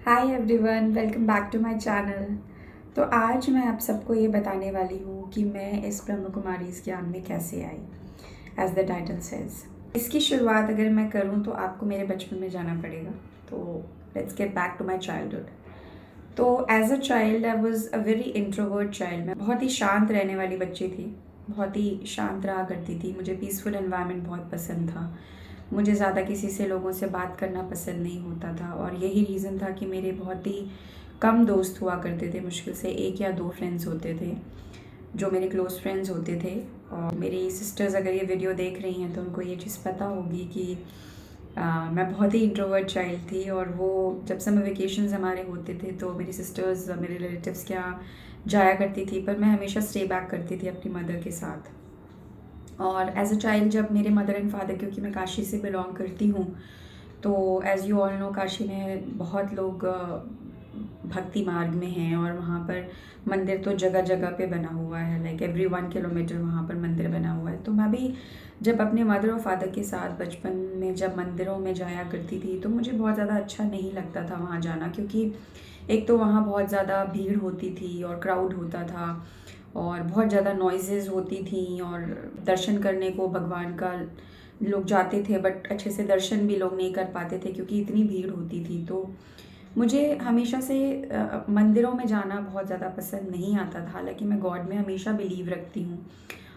Hi everyone, welcome back to my channel. तो आज मैं आप सबको ये बताने वाली हूँ कि मैं इस ब्रह्म कुमारीज़ ज्ञान में कैसे आई, एज द टाइटल सेज। इसकी शुरुआत अगर मैं करूँ तो आपको मेरे बचपन में जाना पड़ेगा। तो let's get back to my childhood. तो as a child I was a very introvert child. मैं बहुत ही शांत रहने वाली बच्ची थी, बहुत ही शांत रहा करती थी। मुझे पीसफुल एनवायरनमेंट बहुत पसंद था। मुझे ज़्यादा किसी से लोगों से बात करना पसंद नहीं होता था और यही रीज़न था कि मेरे बहुत ही कम दोस्त हुआ करते थे। मुश्किल से एक या दो फ्रेंड्स होते थे जो मेरे क्लोज़ फ्रेंड्स होते थे। और मेरी सिस्टर्स अगर ये वीडियो देख रही हैं तो उनको ये चीज़ पता होगी कि मैं बहुत ही इंट्रोवर्ट चाइल्ड थी। और वो जब समर वेकेशंस हमारे होते थे तो मेरी सिस्टर्स मेरे रिलेटिव्स के यहाँ जाया करती थी, पर मैं हमेशा स्टे बैक करती थी अपनी मदर के साथ। और एज अ चाइल्ड जब मेरे मदर एंड फादर, क्योंकि मैं काशी से बिलोंग करती हूँ, तो as you all know Kashi में बहुत लोग भक्ति मार्ग में हैं और वहाँ पर मंदिर तो जगह जगह पे बना हुआ है। लाइक एवरी 1 किलोमीटर वहाँ पर मंदिर बना हुआ है। तो मैं भी जब अपने मदर और फादर के साथ बचपन में जब मंदिरों में जाया करती थी तो मुझे बहुत ज़्यादा अच्छा नहीं लगता था वहाँ जाना, क्योंकि एक तो वहाँ बहुत ज़्यादा भीड़ होती थी और क्राउड होता था और बहुत ज़्यादा नॉइज़ेज़ होती थी। और दर्शन करने को भगवान का लोग जाते थे बट अच्छे से दर्शन भी लोग नहीं कर पाते थे क्योंकि इतनी भीड़ होती थी। तो मुझे हमेशा से मंदिरों में जाना बहुत ज़्यादा पसंद नहीं आता था। हालांकि मैं गॉड में हमेशा बिलीव रखती हूँ,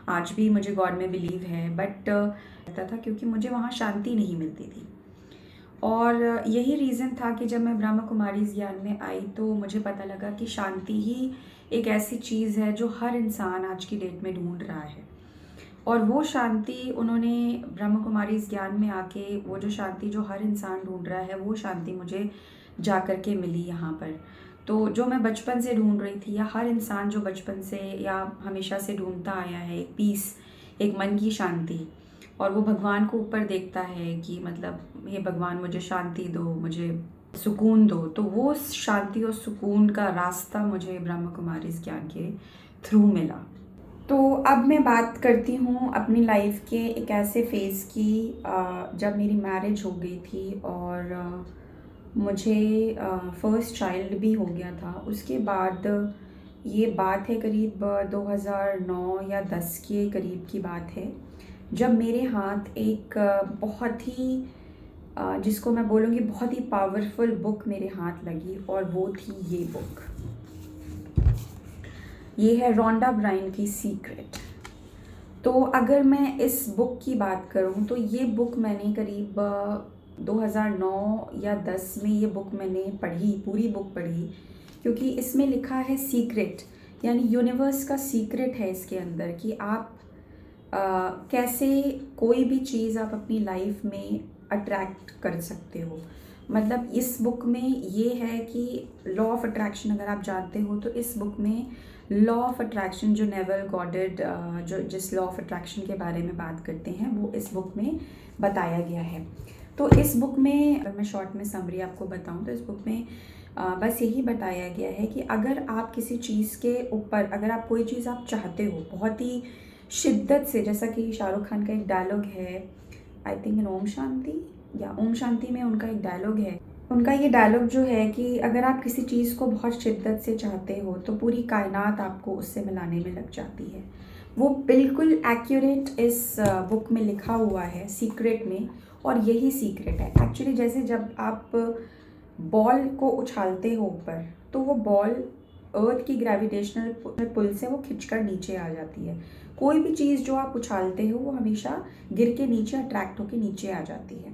आज भी मुझे गॉड में बिलीव है, बट रहता था क्योंकि मुझे वहाँ शांति नहीं मिलती थी। और यही रीज़न था कि जब मैं ब्रह्म कुमारी ज्ञान में आई तो मुझे पता लगा कि शांति ही एक ऐसी चीज़ है जो हर इंसान आज की डेट में ढूंढ रहा है। और वो शांति उन्होंने ब्रह्म कुमारी ज्ञान में आके, वो जो शांति जो हर इंसान ढूंढ रहा है, वो शांति मुझे जा कर के मिली यहाँ पर। तो जो मैं बचपन से ढूंढ रही थी, या हर इंसान जो बचपन से या हमेशा से ढूंढता आया है, एक पीस, एक मन की शांति, और वो भगवान को ऊपर देखता है कि मतलब हे भगवान मुझे शांति दो, मुझे सुकून दो। तो वो शांति और सुकून का रास्ता मुझे ब्रह्म कुमारी ज्ञान के थ्रू मिला। तो अब मैं बात करती हूँ अपनी लाइफ के एक ऐसे फेज़ की जब मेरी मैरिज हो गई थी और मुझे फर्स्ट चाइल्ड भी हो गया था। उसके बाद ये बात है करीब 2009 या 10 के करीब की बात है, जब मेरे हाथ एक बहुत ही जिसको मैं बोलूँगी बहुत ही पावरफुल बुक मेरे हाथ लगी, और वो थी ये बुक। ये है रोंडा ब्रायन की सीक्रेट। तो अगर मैं इस बुक की बात करूं तो ये बुक मैंने करीब 2009 या 10 में ये बुक मैंने पढ़ी, पूरी बुक पढ़ी, क्योंकि इसमें लिखा है सीक्रेट, यानी यूनिवर्स का सीक्रेट है इसके अंदर कि आप कैसे कोई भी चीज़ आप अपनी लाइफ में अट्रैक्ट कर सकते हो। मतलब इस बुक में ये है कि लॉ ऑफ अट्रैक्शन अगर आप जानते हो तो इस बुक में लॉ ऑफ अट्रैक्शन जो नेवल गॉडेड जो जिस लॉ ऑफ अट्रैक्शन के बारे में बात करते हैं वो इस बुक में बताया गया है। तो इस बुक में अगर मैं शॉर्ट में समरी आपको बताऊं तो इस बुक में बस यही बताया गया है कि अगर आप किसी चीज़ के ऊपर, अगर आप कोई चीज़ आप चाहते हो बहुत ही शिद्दत से, जैसा कि शाहरुख खान का एक डायलॉग है, I think in Om Shanti या ओम शांति में उनका एक डायलॉग है। उनका ये डायलॉग जो है कि अगर आप किसी चीज़ को बहुत शिद्दत से चाहते हो तो पूरी कायनात आपको उससे मिलाने में लग जाती है। वो बिल्कुल एक्यूरेट इस बुक में लिखा हुआ है सीक्रेट में। और यही सीक्रेट है एक्चुअली। जैसे जब आप बॉल को उछालते हो ऊपर तो वो बॉल अर्थ की ग्रेविटेशनल पुल से वो खिंचकर नीचे आ जाती है। कोई भी चीज़ जो आप उछालते हो वो हमेशा गिर के नीचे अट्रैक्ट होकर नीचे आ जाती है।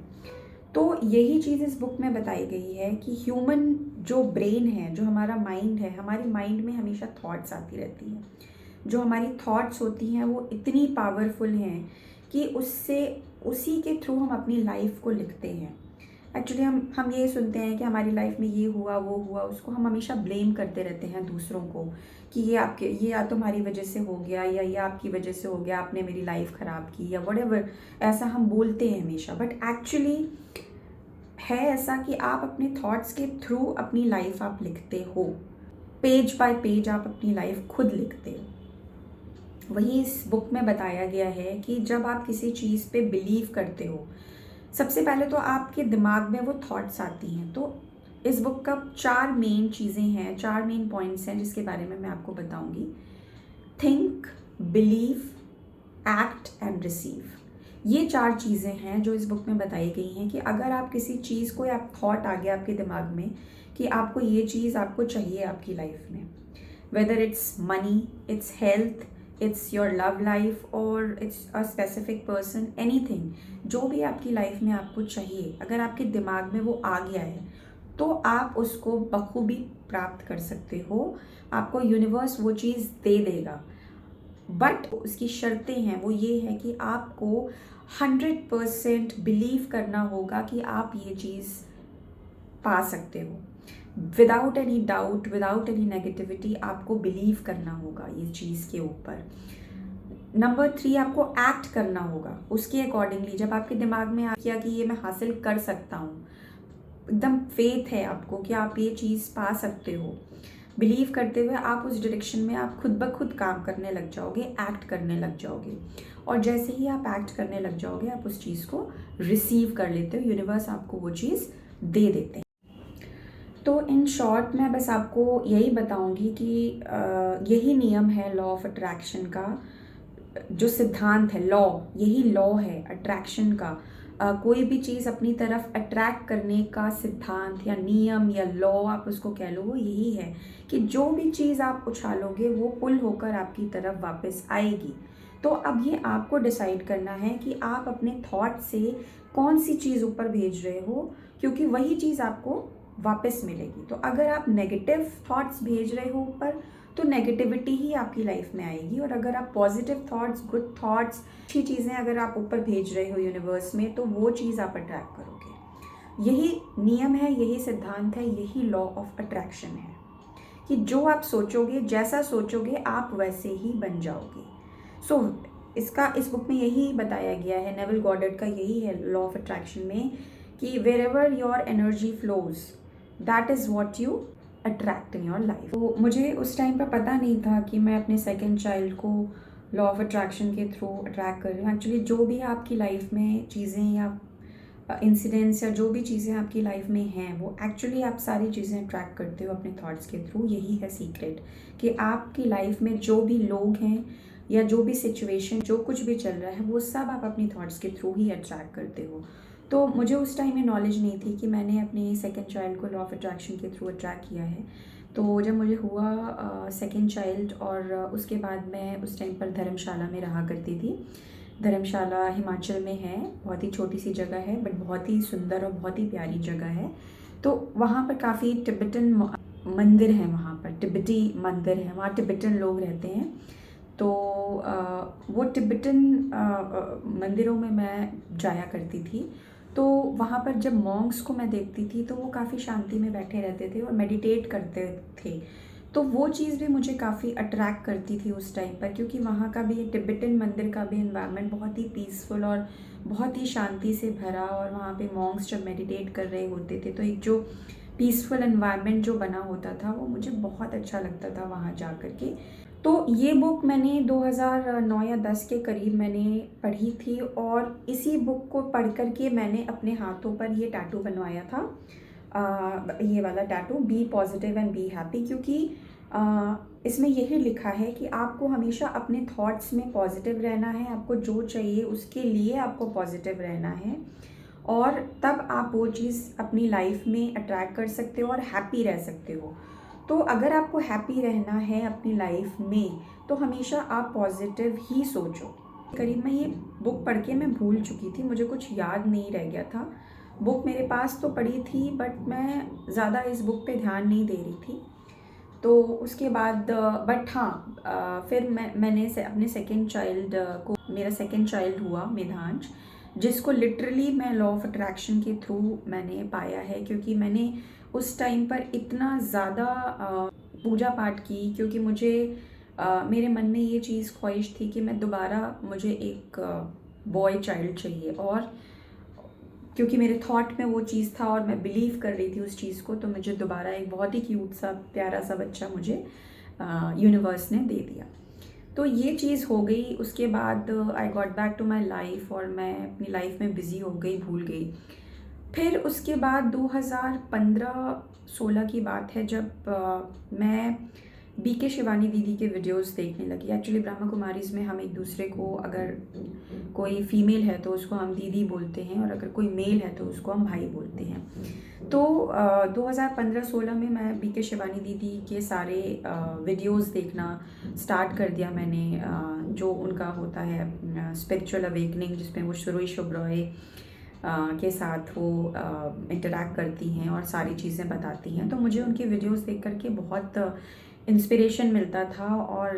तो यही चीज़ इस बुक में बताई गई है कि ह्यूमन जो ब्रेन है, जो हमारा माइंड है, हमारे माइंड में हमेशा थॉट्स आती रहती हैं। जो हमारी थॉट्स होती हैं वो इतनी पावरफुल हैं कि उससे उसी के थ्रू हम अपनी लाइफ को लिखते हैं। एक्चुअली हम ये सुनते हैं कि हमारी लाइफ में ये हुआ वो हुआ, उसको हम हमेशा ब्लेम करते रहते हैं दूसरों को कि ये या तुम्हारी वजह से हो गया, या ये आपकी वजह से हो गया, आपने मेरी लाइफ ख़राब की, या व्हाटएवर। ऐसा हम बोलते हैं हमेशा, बट एक्चुअली है ऐसा कि आप अपने थॉट्स के थ्रू अपनी लाइफ आप लिखते हो। पेज बाय पेज आप अपनी लाइफ खुद लिखते हो। वही इस बुक में बताया गया है कि जब आप किसी चीज़ पे बिलीव करते हो, सबसे पहले तो आपके दिमाग में वो थॉट्स आती हैं। तो इस बुक का 4 मेन चीज़ें हैं, 4 मेन पॉइंट्स हैं जिसके बारे में मैं आपको बताऊंगी। Think, believe, act and receive. ये 4 चीज़ें हैं जो इस बुक में बताई गई हैं कि अगर आप किसी चीज़ को, या थॉट आ गया आपके दिमाग में कि आपको ये चीज़ आपको चाहिए आपकी लाइफ में, whether it's money, it's health, it's your love life और it's a specific person, anything, जो भी आपकी लाइफ में आपको चाहिए, अगर आपके दिमाग में वो आ गया है तो आप उसको बखूबी प्राप्त कर सकते हो। आपको यूनिवर्स वो चीज़ दे देगा, बट उसकी शर्तें हैं, वो ये है कि आपको 100% बिलीव करना होगा कि आप ये चीज़ पा सकते हो। Without any doubt, without any negativity आपको बिलीव करना होगा ये चीज़ के ऊपर। नंबर 3, आपको एक्ट करना होगा उसके अकॉर्डिंगली। जब आपके दिमाग में आ गया कि ये मैं हासिल कर सकता हूँ, एकदम फेथ है आपको कि आप ये चीज़ पा सकते हो, बिलीव करते हुए आप उस डायरेक्शन में आप खुद ब खुद काम करने लग जाओगे, एक्ट करने लग जाओगे। और जैसे ही आप एक्ट करने लग जाओगे, आप उस चीज़ को रिसीव कर लेते हो, यूनिवर्स आपको वो चीज़ दे देते हैं। तो इन शॉर्ट मैं बस आपको यही बताऊंगी कि यही नियम है लॉ ऑफ अट्रैक्शन का, जो सिद्धांत है, लॉ, यही लॉ है अट्रैक्शन का। कोई भी चीज़ अपनी तरफ अट्रैक्ट करने का सिद्धांत या नियम या लॉ आप उसको कह लो, वो यही है कि जो भी चीज़ आप उछालोगे वो पुल होकर आपकी तरफ वापस आएगी। तो अब ये आपको डिसाइड करना है कि आप अपने थॉट से कौन सी चीज़ ऊपर भेज रहे हो, क्योंकि वही चीज़ आपको वापस मिलेगी। तो अगर आप नेगेटिव थॉट्स भेज रहे हो ऊपर, तो नेगेटिविटी ही आपकी लाइफ में आएगी। और अगर आप पॉजिटिव थॉट्स, गुड थॉट्स, अच्छी चीज़ें अगर आप ऊपर भेज रहे हो यूनिवर्स में, तो वो चीज़ आप अट्रैक्ट करोगे। यही नियम है, यही सिद्धांत है, यही लॉ ऑफ अट्रैक्शन है कि जो आप सोचोगे, जैसा सोचोगे आप वैसे ही बन जाओगे। सो इस बुक में यही बताया गया है, नेविल गॉडर्ड का यही है लॉ ऑफ अट्रैक्शन में, कि wherever your energy flows, that is what you attract in your life. तो मुझे उस टाइम पर पता नहीं था कि मैं अपने सेकंड चाइल्ड को लॉ ऑफ अट्रैक्शन के थ्रू अट्रैक्ट कर रही हूँ। एक्चुअली जो भी आपकी लाइफ में चीज़ें या इंसिडेंट्स या जो भी चीज़ें आपकी लाइफ में हैं, वो एक्चुअली आप सारी चीज़ें अट्रैक्ट करते हो अपने थॉट्स के थ्रू। यही है सीक्रेट कि आपकी लाइफ में जो भी लोग हैं या जो भी सिचुएशन, जो कुछ भी चल रहा है, वो सब आप अपनी थॉट्स के थ्रू ही अट्रैक्ट करते हो। तो मुझे उस टाइम में नॉलेज नहीं थी कि मैंने अपने सेकंड चाइल्ड को लॉ ऑफ अट्रैक्शन के थ्रू अट्रैक्ट किया है। तो जब मुझे हुआ सेकंड चाइल्ड, और उसके बाद मैं उस टाइम पर धर्मशाला में रहा करती थी। धर्मशाला हिमाचल में है, बहुत ही छोटी सी जगह है, बट बहुत ही सुंदर और बहुत ही प्यारी जगह है। तो वहाँ पर काफ़ी तिब्बतन मंदिर हैं, वहाँ पर तिब्बती मंदिर हैं, वहाँ तिब्बतन लोग रहते हैं। तो वो तिब्बतन मंदिरों में मैं जाया करती थी। तो वहाँ पर जब मॉन्क्स को मैं देखती थी तो वो काफ़ी शांति में बैठे रहते थे और मेडिटेट करते थे। तो वो चीज़ भी मुझे काफ़ी अट्रैक्ट करती थी उस टाइम पर, क्योंकि वहाँ का भी तिब्बतन मंदिर का भी एनवायरनमेंट बहुत ही पीसफुल और बहुत ही शांति से भरा, और वहाँ पे मॉन्क्स जब मेडिटेट कर रहे होते थे तो एक जो पीसफुल एनवायरनमेंट जो बना होता था, वो मुझे बहुत अच्छा लगता था वहाँ जा कर के। तो ये बुक मैंने 2009 या 10 के करीब मैंने पढ़ी थी, और इसी बुक को पढ़ कर के मैंने अपने हाथों पर ये टैटू बनवाया था, ये वाला tattoo, be positive and be happy. क्योंकि इसमें यही लिखा है कि आपको हमेशा अपने थॉट्स में पॉजिटिव रहना है, आपको जो चाहिए उसके लिए आपको पॉजिटिव रहना है, और तब आप वो चीज़ अपनी लाइफ में अट्रैक्ट कर सकते हो और हैप्पी रह सकते हो। तो अगर आपको हैप्पी रहना है अपनी लाइफ में, तो हमेशा आप पॉजिटिव ही सोचो। करीब मैं ये बुक पढ़ के मैं भूल चुकी थी, मुझे कुछ याद नहीं रह गया था। बुक मेरे पास तो पढ़ी थी, बट मैं ज़्यादा इस बुक पे ध्यान नहीं दे रही थी। तो उसके बाद बट हाँ, फिर मैंने अपने सेकंड चाइल्ड को, मेरा सेकंड चाइल्ड हुआ मेधांश, जिसको लिटरली मैं लॉ ऑफ अट्रैक्शन के थ्रू मैंने पाया है। क्योंकि मैंने उस टाइम पर इतना ज़्यादा पूजा पाठ की, क्योंकि मुझे मेरे मन में ये चीज़ ख्वाहिश थी कि मैं दोबारा, मुझे एक बॉय चाइल्ड चाहिए, और क्योंकि मेरे थॉट में वो चीज़ था और मैं बिलीव कर रही थी उस चीज़ को, तो मुझे दोबारा एक बहुत ही क्यूट सा प्यारा सा बच्चा मुझे यूनिवर्स ने दे दिया। तो ये चीज़ हो गई। उसके बाद I got back to my life, और मैं अपनी लाइफ में बिज़ी हो गई, भूल गई। फिर उसके बाद 2015 2016 की बात है जब मैं बीके शिवानी दीदी के वीडियोस देखने लगी। एक्चुअली ब्रह्मा कुमारीज़ में हम एक दूसरे को, अगर कोई फ़ीमेल है तो उसको हम दीदी बोलते हैं और अगर कोई मेल है तो उसको हम भाई बोलते हैं। तो 2015-16 में मैं बीके शिवानी दीदी के सारे वीडियोस देखना स्टार्ट कर दिया मैंने। जो उनका होता है स्पिरिचुअल अवेकनिंग, जिसमें वो शुरुई शुभ्रॉय के साथ वो इंटरैक्ट करती हैं और सारी चीज़ें बताती हैं। तो मुझे उनकी वीडियोस देख कर के बहुत इंस्पिरेशन मिलता था और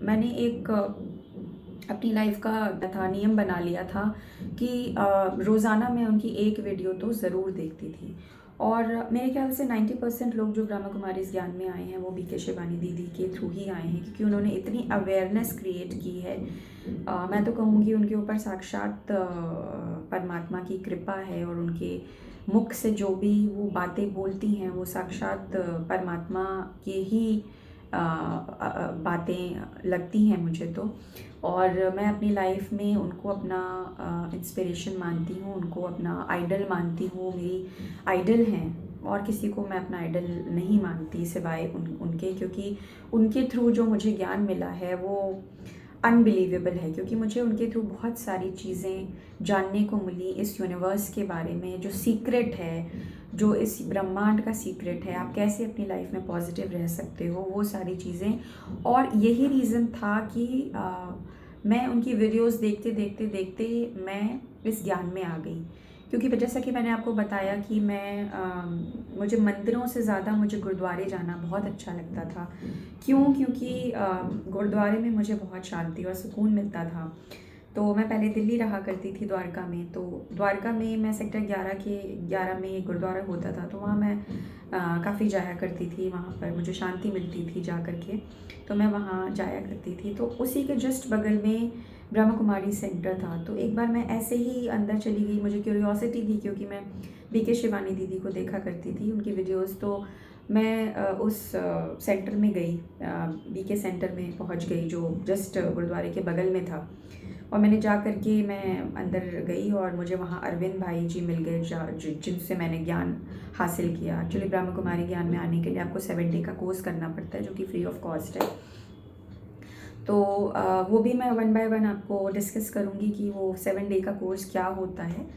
मैंने एक अपनी लाइफ का नियम बना लिया था कि रोज़ाना मैं उनकी एक वीडियो तो ज़रूर देखती थी। और मेरे ख्याल से 90% लोग जो ब्रह्मा कुमारीज़ ज्ञान में आए हैं वो बीके शिवानी दीदी के थ्रू ही आए हैं, क्योंकि उन्होंने इतनी अवेयरनेस क्रिएट की है। मैं तो कहूँगी उनके ऊपर साक्षात परमात्मा की कृपा है और उनके मुख से जो भी वो बातें बोलती हैं वो साक्षात परमात्मा के ही बातें लगती हैं मुझे तो। और मैं अपनी लाइफ में उनको अपना इंस्पिरेशन मानती हूँ, उनको अपना आइडल मानती हूँ। मेरी आइडल हैं और किसी को मैं अपना आइडल नहीं मानती सिवाय उनके, क्योंकि उनके थ्रू जो मुझे ज्ञान मिला है वो अनबिलीवेबल है। क्योंकि मुझे उनके थ्रू बहुत सारी चीज़ें जानने को मिली इस यूनिवर्स के बारे में, जो सीक्रेट है, जो इस ब्रह्मांड का सीक्रेट है, आप कैसे अपनी लाइफ में पॉजिटिव रह सकते हो, वो सारी चीज़ें। और यही रीज़न था कि मैं उनकी वीडियोस देखते देखते देखते मैं इस ज्ञान में आ गई। क्योंकि जैसा कि मैंने आपको बताया कि मुझे मंदिरों से ज़्यादा मुझे गुरुद्वारे जाना बहुत अच्छा लगता था। क्यों? क्योंकि गुरुद्वारे में मुझे बहुत शांति और सुकून मिलता था। तो मैं पहले दिल्ली रहा करती थी द्वारका में, तो द्वारका में मैं सेक्टर 11 में एक गुरुद्वारा होता था, तो वहाँ मैं काफ़ी जाया करती थी। वहाँ पर मुझे शांति मिलती थी जा कर के, तो मैं वहाँ जाया करती थी। तो उसी के जस्ट बगल में ब्रह्मा कुमारी सेंटर था। तो एक बार मैं ऐसे ही अंदर चली गई, मुझे क्यूरियोसिटी थी क्योंकि मैं बीके शिवानी दीदी को देखा करती थी, उनकी वीडियोस। तो मैं उस सेंटर में गई, बीके सेंटर में पहुंच गई जो जस्ट गुरुद्वारे के बगल में था। और मैंने जा कर के मैं अंदर गई और मुझे वहाँ अरविंद भाई जी मिल गए, जिनसे मैंने ज्ञान हासिल किया। एक्चुअली ब्रह्मा कुमारी ज्ञान में आने के लिए आपको 7 डे का कोर्स करना पड़ता है, जो कि फ्री ऑफ कॉस्ट है। तो वो भी मैं 1 बाय 1 आपको डिस्कस करूँगी कि वो 7 डे का कोर्स क्या होता है।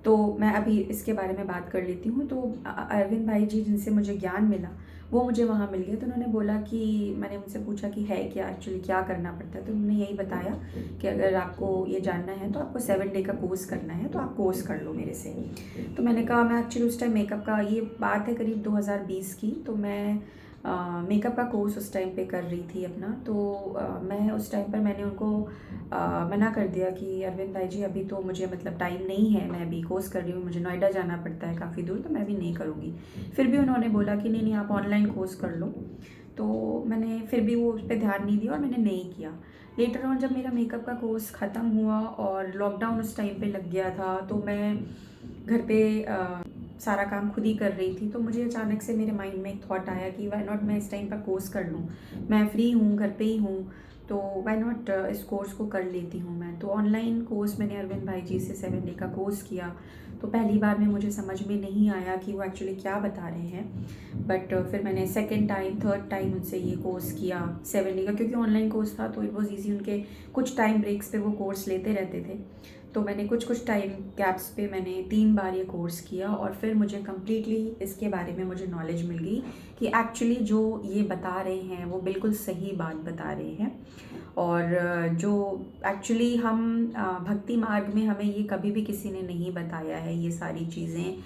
तो मैं अभी इसके बारे में बात कर लेती हूँ। तो अरविंद भाई जी, जिनसे मुझे ज्ञान मिला, वो मुझे वहाँ मिल गए। तो उन्होंने बोला कि, मैंने उनसे पूछा कि है क्या, एक्चुअली क्या करना पड़ता है। तो उन्होंने यही बताया कि अगर आपको ये जानना है तो आपको 7 डे का कोर्स करना है, तो आप कोर्स कर लो मेरे से। तो मैंने कहा, मैं एक्चुअली उस टाइम मेकअप का, ये बात है करीब 2020 की, तो मैं मेकअप का कोर्स उस टाइम पे कर रही थी अपना। तो मैं उस टाइम पर मैंने उनको मना कर दिया कि अरविंद भाई जी, अभी तो मुझे मतलब टाइम नहीं है, मैं अभी कोर्स कर रही हूँ, मुझे नोएडा जाना पड़ता है काफ़ी दूर, तो मैं अभी नहीं करूँगी। फिर भी उन्होंने बोला कि नहीं नहीं, आप ऑनलाइन कोर्स कर लो। तो मैंने फिर भी वो उस पर ध्यान नहीं दिया और मैंने नहीं किया। लेटर ऑन जब मेरा मेकअप का कोर्स ख़त्म हुआ और लॉकडाउन उस टाइम पे लग गया था, तो मैं घर पे सारा काम खुद ही कर रही थी। तो मुझे अचानक से मेरे माइंड में एक थॉट आया कि वाई नॉट मैं इस टाइम पर कोर्स कर लूँ, मैं फ्री हूँ, घर पे ही हूँ, तो वाई नॉट इस कोर्स को कर लेती हूँ मैं। तो ऑनलाइन कोर्स मैंने अरविंद भाई जी से 7 डे का कोर्स किया। तो पहली बार में मुझे समझ में नहीं आया कि वो एक्चुअली क्या बता रहे हैं, बट फिर मैंने सेकेंड टाइम, थर्ड टाइम उनसे ये कोर्स किया 7 डे का। क्योंकि ऑनलाइन कोर्स था तो इट वॉज़ ईजी, उनके कुछ टाइम ब्रेक्स पे वो कोर्स लेते रहते थे। तो मैंने कुछ टाइम गैप्स पे मैंने 3 बार ये कोर्स किया और फिर मुझे कम्प्लीटली इसके बारे में मुझे नॉलेज मिल गई कि एक्चुअली जो ये बता रहे हैं वो बिल्कुल सही बात बता रहे हैं। और जो एक्चुअली हम भक्ति मार्ग में, हमें ये कभी भी किसी ने नहीं बताया है ये सारी चीज़ें,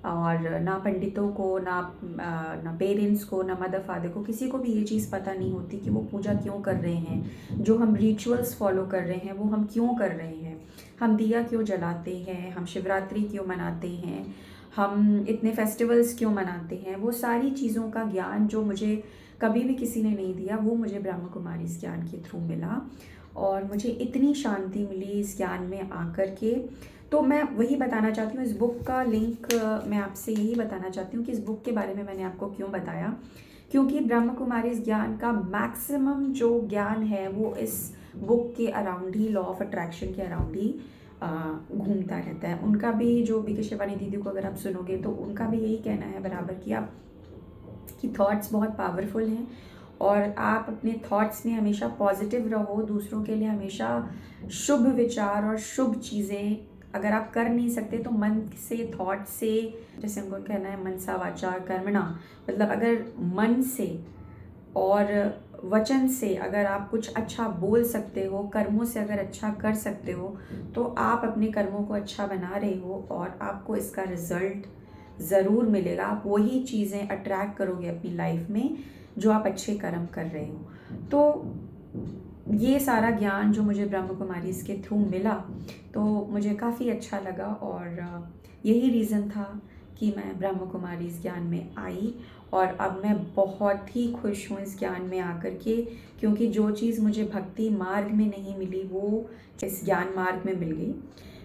और ना पंडितों को, ना पेरेंट्स को, ना मदर फादर को, किसी को भी ये चीज़ पता नहीं होती कि वो पूजा क्यों कर रहे हैं, जो हम रिचुअल्स फॉलो कर रहे हैं वो हम क्यों कर रहे हैं, हम दिया क्यों जलाते हैं, हम शिवरात्रि क्यों मनाते हैं, हम इतने फेस्टिवल्स क्यों मनाते हैं। वो सारी चीज़ों का ज्ञान जो मुझे कभी भी किसी ने नहीं दिया, वो मुझे ब्रह्मा कुमारी इस ज्ञान के थ्रू मिला और मुझे इतनी शांति मिली इस ज्ञान में आकर के। तो मैं वही बताना चाहती हूँ, इस बुक का लिंक मैं आपसे यही बताना चाहती हूँ कि इस बुक के बारे में मैंने आपको क्यों बताया, क्योंकि ब्रह्मा कुमारी इस ज्ञान का मैक्सिमम जो ज्ञान है वो इस बुक के around he, law of attraction के अराउंड ही घूमता रहता है। उनका भी, जो बीके शिवानी दीदी को अगर आप सुनोगे तो उनका भी यही कहना है बराबर कि आप कि थॉट्स बहुत पावरफुल हैं और आप अपने थॉट्स में हमेशा पॉजिटिव रहो, दूसरों के लिए हमेशा शुभ विचार और शुभ चीज़ें अगर आप कर नहीं सकते तो मन से, थॉट से, जैसे हमको कहना है मनसा वाचा कर्मणा, मतलब अगर मन से और वचन से अगर आप कुछ अच्छा बोल सकते हो, कर्मों से अगर अच्छा कर सकते हो, तो आप अपने कर्मों को अच्छा बना रहे हो और आपको इसका रिज़ल्ट ज़रूर मिलेगा। आप वही चीज़ें अट्रैक्ट करोगे अपनी लाइफ में जो आप अच्छे कर्म कर रहे हो। तो ये सारा ज्ञान जो मुझे ब्रह्म कुमारी इसके थ्रू मिला तो मुझे काफ़ी अच्छा लगा और यही रीज़न था कि मैं ब्रह्म कुमारी इस ज्ञान में आई और अब मैं बहुत ही खुश हूँ इस ज्ञान में आकर के, क्योंकि जो चीज़ मुझे भक्ति मार्ग में नहीं मिली वो इस ज्ञान मार्ग में मिल गई।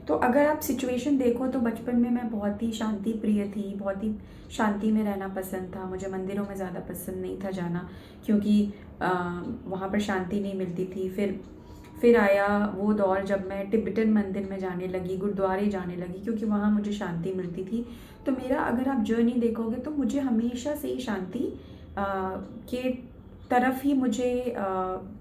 तो अगर आप सिचुएशन देखो तो बचपन में मैं बहुत ही शांति प्रिय थी, बहुत ही शांति में रहना पसंद था, मुझे मंदिरों में ज़्यादा पसंद नहीं था जाना क्योंकि वहाँ पर शांति नहीं मिलती थी। फिर आया वो दौर जब मैं तिब्बतन मंदिर में जाने लगी, गुरुद्वारे जाने लगी क्योंकि वहाँ मुझे शांति मिलती थी। तो मेरा अगर आप जर्नी देखोगे तो मुझे हमेशा से ही शांति के तरफ ही मुझे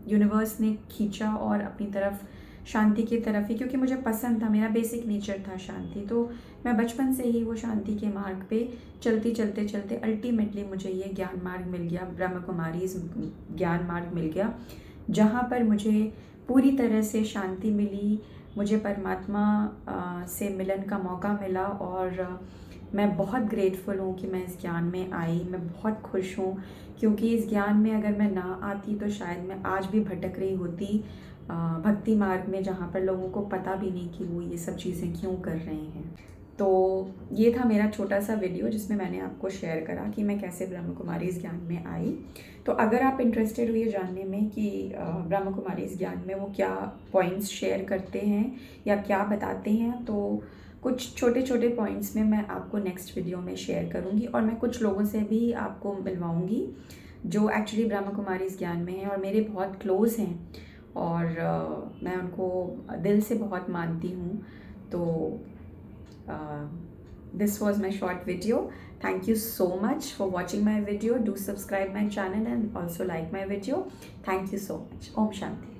यूनिवर्स ने खींचा और अपनी तरफ शांति की तरफ ही, क्योंकि मुझे पसंद था, मेरा बेसिक नेचर था शांति। तो मैं बचपन से ही वो शांति के मार्ग पे चलते अल्टीमेटली मुझे ये ज्ञान मार्ग मिल गया, ब्रह्म कुमारी ज्ञान मार्ग मिल गया, जहाँ पर मुझे पूरी तरह से शांति मिली, मुझे परमात्मा से मिलन का मौका मिला और मैं बहुत ग्रेटफुल हूँ कि मैं इस ज्ञान में आई। मैं बहुत खुश हूँ क्योंकि इस ज्ञान में अगर मैं ना आती तो शायद मैं आज भी भटक रही होती भक्ति मार्ग में, जहाँ पर लोगों को पता भी नहीं कि वो ये सब चीज़ें क्यों कर रहे हैं। तो ये था मेरा छोटा सा वीडियो जिसमें मैंने आपको शेयर करा कि मैं कैसे ब्रह्म कुमारी इस ज्ञान में आई। तो अगर आप इंटरेस्टेड हुए जानने में कि ब्रह्म कुमारी इस ज्ञान में वो क्या पॉइंट्स शेयर करते हैं या क्या बताते हैं, तो कुछ छोटे छोटे पॉइंट्स में मैं आपको नेक्स्ट वीडियो में शेयर करूँगी और मैं कुछ लोगों से भी आपको मिलवाऊँगी जो एक्चुअली ब्रह्म कुमारी इस ज्ञान में हैं और मेरे बहुत क्लोज़ हैं और मैं उनको दिल से बहुत मानती हूँ। तो this was my short video. Thank you so much for watching my video. Do subscribe my channel and also like my video. Thank you so much. Om Shanti.